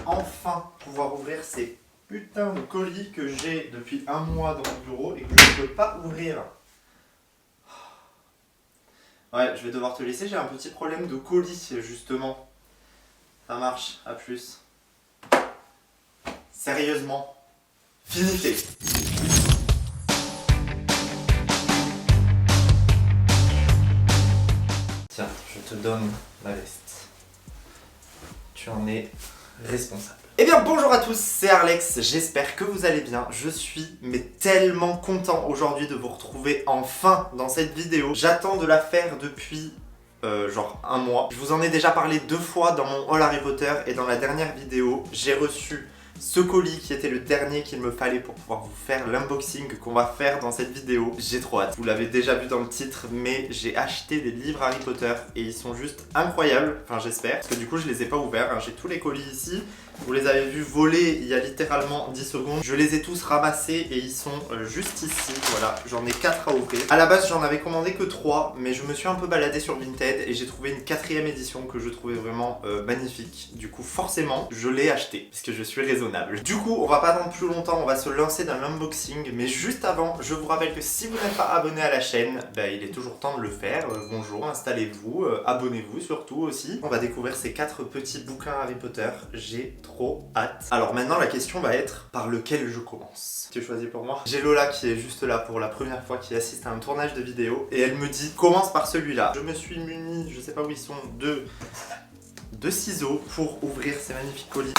enfin pouvoir ouvrir ces putains de colis que j'ai depuis un mois dans mon bureau et que je ne peux pas ouvrir. Ouais, je vais devoir te laisser, j'ai un petit problème de colis justement. Ça marche, à plus. Sérieusement, finissez. Tiens, je te donne la veste. Tu en es responsable. Eh bien bonjour à tous, c'est Arlex, j'espère que vous allez bien. Je suis tellement content aujourd'hui de vous retrouver enfin dans cette vidéo. J'attends de la faire depuis genre un mois. Je vous en ai déjà parlé 2 fois dans mon haul Harry Potter et dans la dernière vidéo, j'ai reçu ce colis qui était le dernier qu'il me fallait pour pouvoir vous faire l'unboxing qu'on va faire dans cette vidéo. J'ai trop hâte. Vous l'avez déjà vu dans le titre, mais j'ai acheté des livres Harry Potter et ils sont juste incroyables. Enfin j'espère, parce que du coup je les ai pas ouverts, hein. J'ai tous les colis ici. Vous les avez vus voler il y a littéralement 10 secondes. Je les ai tous ramassés et ils sont juste ici. Voilà, j'en ai 4 à ouvrir. À la base j'en avais commandé que 3, mais je me suis un peu baladé sur Vinted et j'ai trouvé une 4e édition que je trouvais vraiment magnifique. Du coup forcément je l'ai acheté, parce que je suis raisonnable. Du coup on va pas attendre plus longtemps, on va se lancer dans l'unboxing. Mais juste avant, je vous rappelle que si vous n'êtes pas abonné à la chaîne, il est toujours temps de le faire. Bonjour, installez-vous, abonnez-vous surtout aussi. On va découvrir ces 4 petits bouquins Harry Potter. J'ai trop hâte. Alors maintenant la question va être par lequel je commence. Tu choisis pour moi. J'ai Lola qui est juste là pour la première fois, qui assiste à un tournage de vidéo et elle me dit commence par celui-là. Je me suis muni, je sais pas où ils sont, de ciseaux pour ouvrir ces magnifiques colis.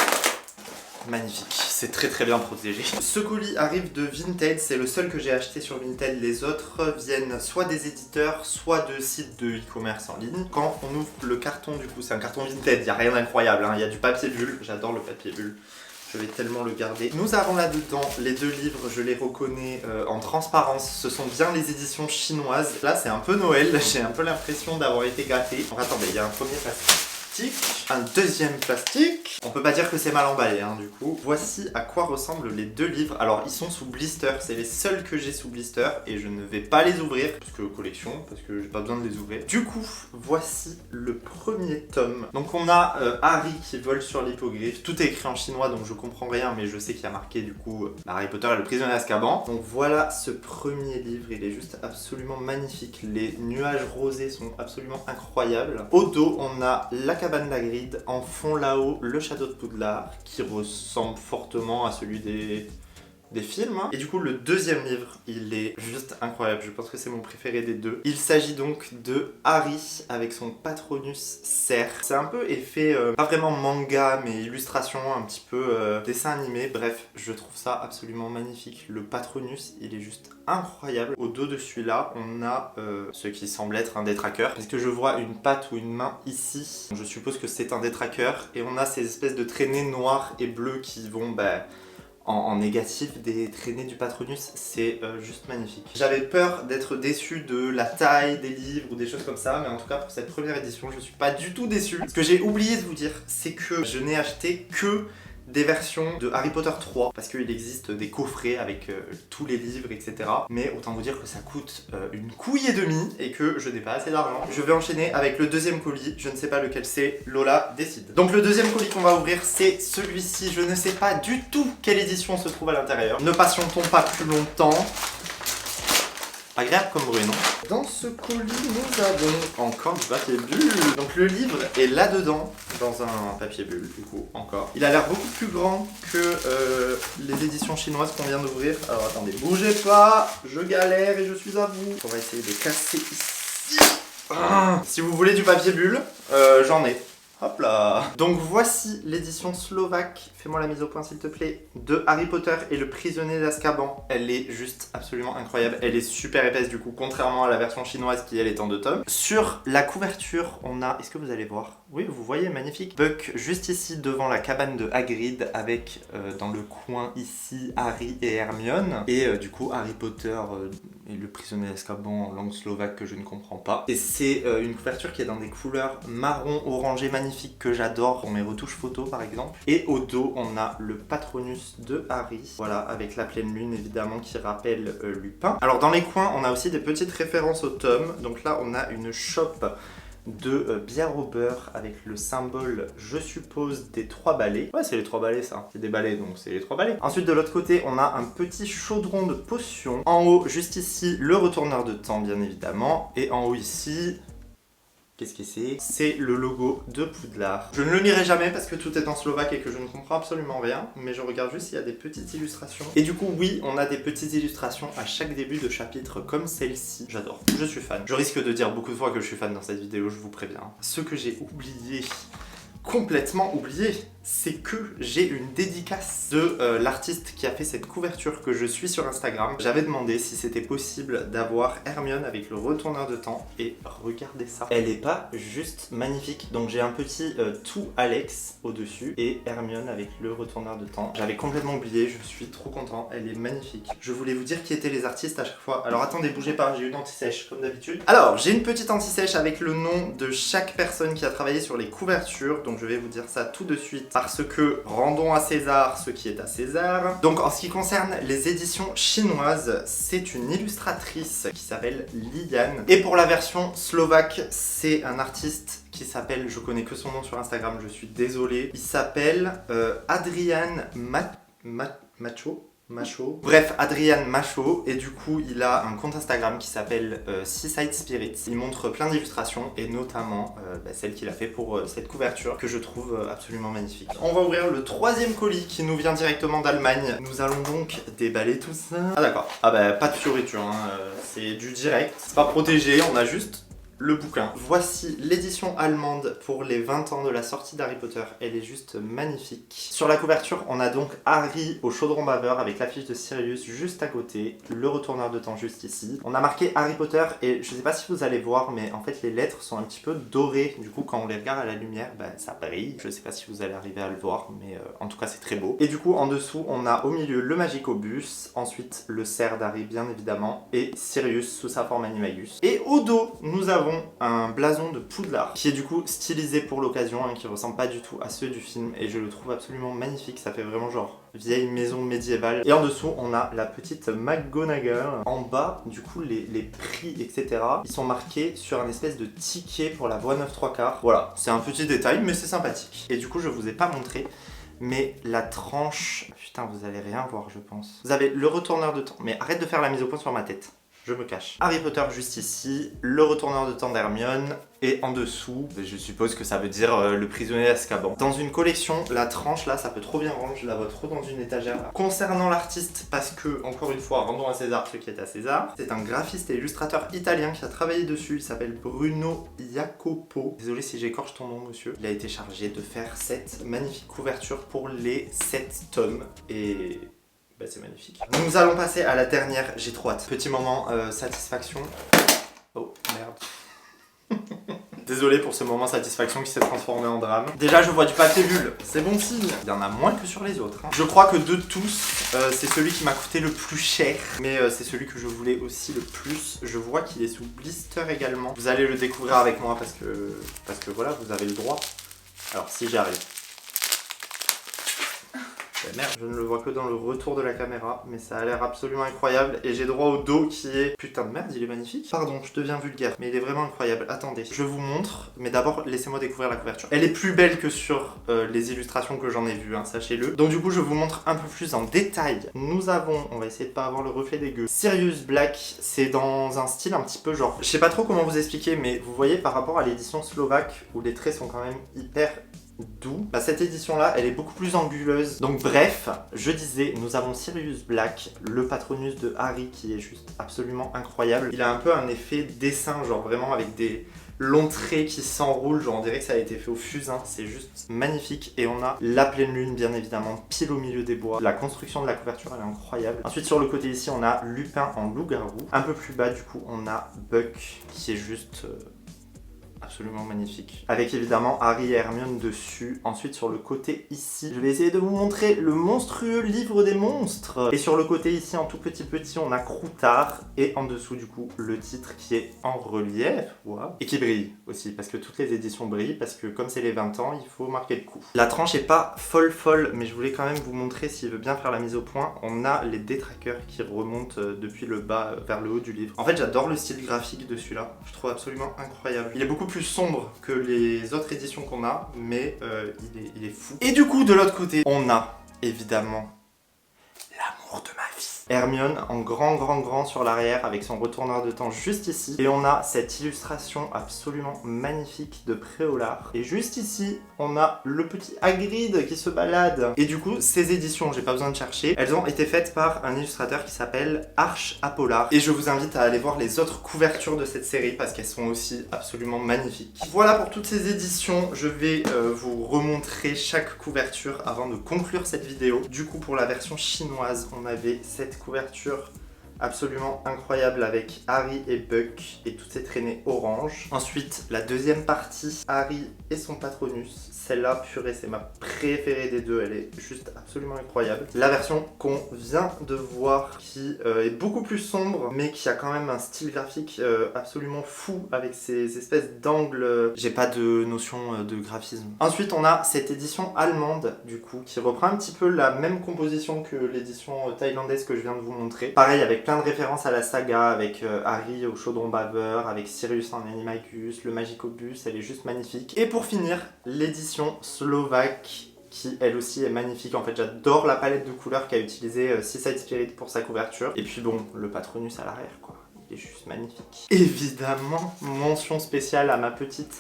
Magnifique, c'est très bien protégé. Ce colis arrive de Vinted, c'est le seul que j'ai acheté sur Vinted. Les autres viennent soit des éditeurs, soit de sites de e-commerce en ligne. Quand on ouvre le carton, du coup, c'est un carton Vinted, il n'y a rien d'incroyable, hein. Il y a du papier bulle, j'adore le papier bulle. Je vais tellement le garder. Nous avons là-dedans les 2 livres, je les reconnais en transparence. Ce sont bien les éditions chinoises. Là, c'est un peu Noël, j'ai un peu l'impression d'avoir été gâté. Donc attendez, il y a un premier plastique. Un deuxième plastique. On peut pas dire que c'est mal emballé, hein, du coup. Voici à quoi ressemblent les 2 livres. Alors ils sont sous blister, c'est les seuls que j'ai sous blister et je ne vais pas les ouvrir parce que collection, parce que j'ai pas besoin de les ouvrir. Du coup, voici le premier tome. Donc on a Harry qui vole sur l'hippogriffe. Tout est écrit en chinois donc je comprends rien, mais je sais qu'il y a marqué du coup Harry Potter et le prisonnier d'Azkaban. Donc voilà ce premier livre, il est juste absolument magnifique. Les nuages rosés sont absolument incroyables. Au dos, on a la cabane d'Hagrid, en fond là-haut le château de Poudlard qui ressemble fortement à celui des films. Et du coup le deuxième livre, il est juste incroyable, je pense que c'est mon préféré des 2. Il s'agit donc de Harry avec son Patronus Serre. C'est un peu effet, pas vraiment manga mais illustration, un petit peu dessin animé. Bref, je trouve ça absolument magnifique. Le Patronus, il est juste incroyable. Au dos de celui-là, on a ce qui semble être un détraqueur, parce que je vois une patte ou une main ici. Je suppose que c'est un détraqueur. Et on a ces espèces de traînées noires et bleues qui vont en négatif des traînées du Patronus. C'est juste magnifique. J'avais peur d'être déçu de la taille des livres ou des choses comme ça, mais en tout cas pour cette première édition je suis pas du tout déçu. Ce que j'ai oublié de vous dire, c'est que je n'ai acheté que des versions de Harry Potter 3 parce qu'il existe des coffrets avec tous les livres, etc. Mais autant vous dire que ça coûte une couille et demie et que je n'ai pas assez d'argent. Je vais enchaîner avec le deuxième colis, je ne sais pas lequel c'est, Lola décide. Donc le deuxième colis qu'on va ouvrir, c'est celui-ci. Je ne sais pas du tout quelle édition se trouve à l'intérieur. Ne patientons pas plus longtemps. Agréable comme bruit, non? Dans ce colis, nous avons encore du papier bulle. Donc le livre est là-dedans, dans un papier bulle, du coup, encore. Il a l'air beaucoup plus grand que les éditions chinoises qu'on vient d'ouvrir. Alors attendez, bougez pas, je galère et je suis à vous. On va essayer de casser ici. Si vous voulez du papier bulle, j'en ai. Hop là. Donc voici l'édition slovaque, fais-moi la mise au point s'il te plaît, de Harry Potter et le prisonnier d'Azkaban. Elle est juste absolument incroyable, elle est super épaisse du coup, contrairement à la version chinoise qui elle est en 2 tomes. Sur la couverture, on a, est-ce que vous allez voir? Oui, vous voyez, magnifique. Buck juste ici devant la cabane de Hagrid avec dans le coin ici Harry et Hermione. Et du coup Harry Potter et le prisonnier d'Azkaban en langue slovaque que je ne comprends pas. Et c'est une couverture qui est dans des couleurs marron orangé magnifique que j'adore pour mes retouches photos par exemple. Et au dos on a le Patronus de Harry, voilà, avec la pleine lune évidemment qui rappelle Lupin. Alors dans les coins on a aussi des petites références au tome. Donc là on a une chope de bière au beurre avec le symbole, je suppose, des 3 balais. Ouais, c'est les 3 balais ça, c'est des balais donc c'est les 3 balais. Ensuite de l'autre côté, on a un petit chaudron de potions. En haut, juste ici, le retourneur de temps bien évidemment. Et en haut ici... Qu'est-ce que c'est? C'est le logo de Poudlard. Je ne le lirai jamais parce que tout est en slovaque et que je ne comprends absolument rien, mais je regarde juste s'il y a des petites illustrations. Et du coup, oui, on a des petites illustrations à chaque début de chapitre comme celle-ci. J'adore, je suis fan. Je risque de dire beaucoup de fois que je suis fan dans cette vidéo, je vous préviens. Ce que j'ai oublié, complètement oublié, c'est que j'ai une dédicace de l'artiste qui a fait cette couverture que je suis sur Instagram. J'avais demandé si c'était possible d'avoir Hermione avec le retourneur de temps et regardez ça. Elle est pas juste magnifique. Donc j'ai un petit tout Alex au-dessus et Hermione avec le retourneur de temps. J'avais complètement oublié, je suis trop content, elle est magnifique. Je voulais vous dire qui étaient les artistes à chaque fois. Alors attendez, bougez pas, j'ai une anti-sèche comme d'habitude. Alors j'ai une petite anti-sèche avec le nom de chaque personne qui a travaillé sur les couvertures. Donc je vais vous dire ça tout de suite. Parce que rendons à César ce qui est à César. Donc en ce qui concerne les éditions chinoises, c'est une illustratrice qui s'appelle Liane. Et pour la version slovaque, c'est un artiste qui s'appelle, je connais que son nom sur Instagram, je suis désolé. Il s'appelle Adrian Macho. Bref, Adrian Macho, et du coup il a un compte Instagram qui s'appelle Seaside Spirits. Il montre plein d'illustrations et notamment celle qu'il a fait pour cette couverture que je trouve absolument magnifique. On va ouvrir le 3e colis qui nous vient directement d'Allemagne. Nous allons donc déballer tout ça. Ah d'accord, ah bah pas de fioriture, hein. C'est du direct. C'est pas protégé, on a juste le bouquin. Voici l'édition allemande pour les 20 ans de la sortie d'Harry Potter. Elle est juste magnifique. Sur la couverture, on a donc Harry au chaudron baveur avec l'affiche de Sirius juste à côté, le retourneur de temps juste ici. On a marqué Harry Potter et je sais pas si vous allez voir, mais en fait les lettres sont un petit peu dorées. Du coup, quand on les regarde à la lumière, ça brille. Je sais pas si vous allez arriver à le voir, mais en tout cas c'est très beau. Et du coup, en dessous, on a au milieu le Magicobus, ensuite le cerf d'Harry bien évidemment, et Sirius sous sa forme Animagus. Et au dos, nous avons un blason de Poudlard qui est du coup stylisé pour l'occasion, hein, qui ressemble pas du tout à ceux du film et je le trouve absolument magnifique. Ça fait vraiment genre vieille maison médiévale. Et en dessous on a la petite McGonagall. En bas du coup les prix etc ils sont marqués sur un espèce de ticket pour la voie 9 3/4. Voilà, c'est un petit détail mais c'est sympathique. Et du coup je vous ai pas montré, mais la tranche, putain vous allez rien voir je pense. Vous avez le retourneur de temps, mais arrête de faire la mise au point sur ma tête. Je me cache. Harry Potter juste ici, le retourneur de temps d'Hermione, et en dessous, je suppose que ça veut dire le prisonnier d'Azkaban. Dans une collection, la tranche là, ça peut trop bien rendre, je la vois trop dans une étagère. Concernant l'artiste, parce que, encore une fois, rendons à César ce qui est à César, c'est un graphiste et illustrateur italien qui a travaillé dessus, il s'appelle Bruno Jacopo. Désolé si j'écorche ton nom monsieur. Il a été chargé de faire cette magnifique couverture pour les 7 tomes, et... c'est magnifique. Nous allons passer à la dernière, j'ai trop hâte. Petit moment satisfaction. Oh merde. Désolé pour ce moment satisfaction qui s'est transformé en drame. Déjà je vois du papier bulle, c'est bon signe. Il y en a moins que sur les autres. Hein. Je crois que de tous, c'est celui qui m'a coûté le plus cher. Mais c'est celui que je voulais aussi le plus. Je vois qu'il est sous blister également. Vous allez le découvrir avec moi parce que voilà, vous avez le droit. Alors si j'arrive. Merde, je ne le vois que dans le retour de la caméra, mais ça a l'air absolument incroyable et j'ai droit au dos qui est... Putain de merde, il est magnifique. Pardon, je deviens vulgaire, mais il est vraiment incroyable. Attendez, je vous montre, mais d'abord laissez-moi découvrir la couverture. Elle est plus belle que sur les illustrations que j'en ai vues, hein, sachez-le. Donc du coup, je vous montre un peu plus en détail. Nous avons, on va essayer de pas avoir le reflet dégueu, Sirius Black, c'est dans un style un petit peu genre... Je sais pas trop comment vous expliquer, mais vous voyez par rapport à l'édition slovaque, où les traits sont quand même hyper... doux. Cette édition là elle est beaucoup plus anguleuse. Donc bref, je disais, nous avons Sirius Black, le patronus de Harry qui est juste absolument incroyable. Il a un peu un effet dessin, genre vraiment avec des longs traits qui s'enroulent, genre on dirait que ça a été fait au fusain, c'est juste magnifique. Et on a la pleine lune bien évidemment pile au milieu des bois. La construction de la couverture elle est incroyable. Ensuite sur le côté ici on a Lupin en loup-garou. Un peu plus bas du coup on a Buck qui est juste... absolument magnifique. Avec évidemment Harry et Hermione dessus. Ensuite sur le côté ici, je vais essayer de vous montrer le monstrueux livre des monstres. Et sur le côté ici en tout petit on a Croutard. Et en dessous du coup le titre qui est en relief. Wow. Et qui brille aussi parce que toutes les éditions brillent. Parce que comme c'est les 20 ans, il faut marquer le coup. La tranche est pas folle mais je voulais quand même vous montrer s'il veut bien faire la mise au point. On a les détraqueurs qui remontent depuis le bas vers le haut du livre. En fait j'adore le style graphique de celui-là. Je trouve absolument incroyable. Il est beaucoup beaucoup plus sombre que les autres éditions qu'on a, mais il est fou. Et du coup, de l'autre côté, on a évidemment l'amour de ma vie. Hermione en grand sur l'arrière avec son retourneur de temps juste ici. Et on a cette illustration absolument magnifique de Préolard. Et juste ici, on a le petit Hagrid qui se balade. Et du coup, ces éditions, j'ai pas besoin de chercher, elles ont été faites par un illustrateur qui s'appelle Arche Apollard. Et je vous invite à aller voir les autres couvertures de cette série parce qu'elles sont aussi absolument magnifiques. Voilà pour toutes ces éditions. Je vais vous remontrer chaque couverture avant de conclure cette vidéo. Du coup, pour la version chinoise, on avait cette couverture absolument incroyable avec Harry et Buck et toutes ces traînées orange. Ensuite, la deuxième partie, Harry et son Patronus. Celle-là, purée, c'est ma préférée des deux. Elle est juste absolument incroyable. La version qu'on vient de voir qui est beaucoup plus sombre, mais qui a quand même un style graphique absolument fou avec ces espèces d'angles. J'ai pas de notion de graphisme. Ensuite, on a cette édition allemande, du coup, qui reprend un petit peu la même composition que l'édition thaïlandaise que je viens de vous montrer. Pareil, avec plein de références à la saga, avec Harry au chaudron baveur, avec Sirius en animagus, le Magicobus, elle est juste magnifique. Et pour finir, l'édition slovaque qui elle aussi est magnifique. En fait, j'adore la palette de couleurs qu'a utilisé Seaside Spirit pour sa couverture. Et puis bon, le Patronus à l'arrière quoi, il est juste magnifique. Évidemment, mention spéciale à ma petite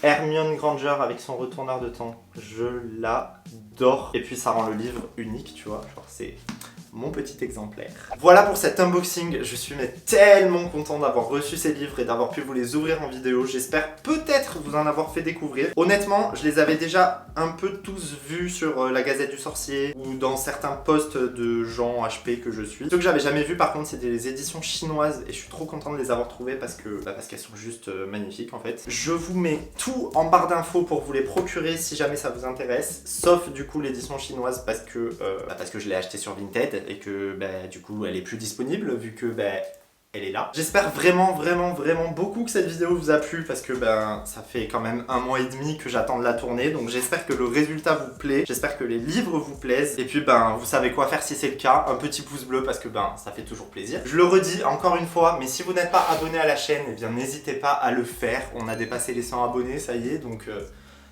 Hermione Granger avec son retourneur de temps. Je l'adore. Et puis ça rend le livre unique, tu vois, genre c'est mon petit exemplaire. Voilà pour cet unboxing, je suis tellement content d'avoir reçu ces livres et d'avoir pu vous les ouvrir en vidéo. J'espère peut-être vous en avoir fait découvrir. Honnêtement, je les avais déjà un peu tous vus sur la Gazette du Sorcier ou dans certains posts de gens HP que je suis. Ceux que j'avais jamais vus par contre, c'était les éditions chinoises et je suis trop content de les avoir trouvées parce qu'elles sont juste magnifiques en fait. Je vous mets tout en barre d'infos pour vous les procurer si jamais ça vous intéresse, sauf du coup l'édition chinoise parce que je l'ai acheté sur Vinted et que du coup elle est plus disponible vu que elle est là. J'espère vraiment beaucoup que cette vidéo vous a plu parce que ça fait quand même 1 mois et demi que j'attends de la tourner, donc j'espère que le résultat vous plaît, j'espère que les livres vous plaisent et puis vous savez quoi faire si c'est le cas, un petit pouce bleu parce que ça fait toujours plaisir. Je le redis encore une fois, mais si vous n'êtes pas abonné à la chaîne, eh bien n'hésitez pas à le faire. On a dépassé les 100 abonnés, ça y est, donc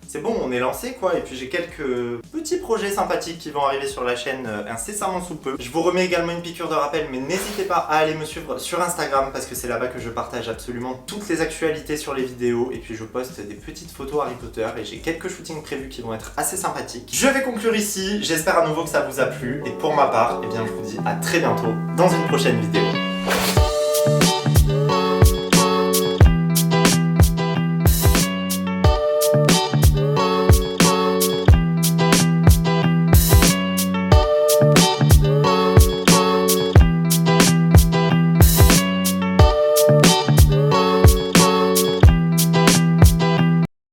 c'est bon, on est lancé quoi, et puis j'ai quelques petits projets sympathiques qui vont arriver sur la chaîne incessamment sous peu. Je vous remets également une piqûre de rappel, mais n'hésitez pas à aller me suivre sur Instagram parce que c'est là-bas que je partage absolument toutes les actualités sur les vidéos et puis je poste des petites photos Harry Potter et j'ai quelques shootings prévus qui vont être assez sympathiques. Je vais conclure ici, j'espère à nouveau que ça vous a plu et pour ma part, eh bien je vous dis à très bientôt dans une prochaine vidéo.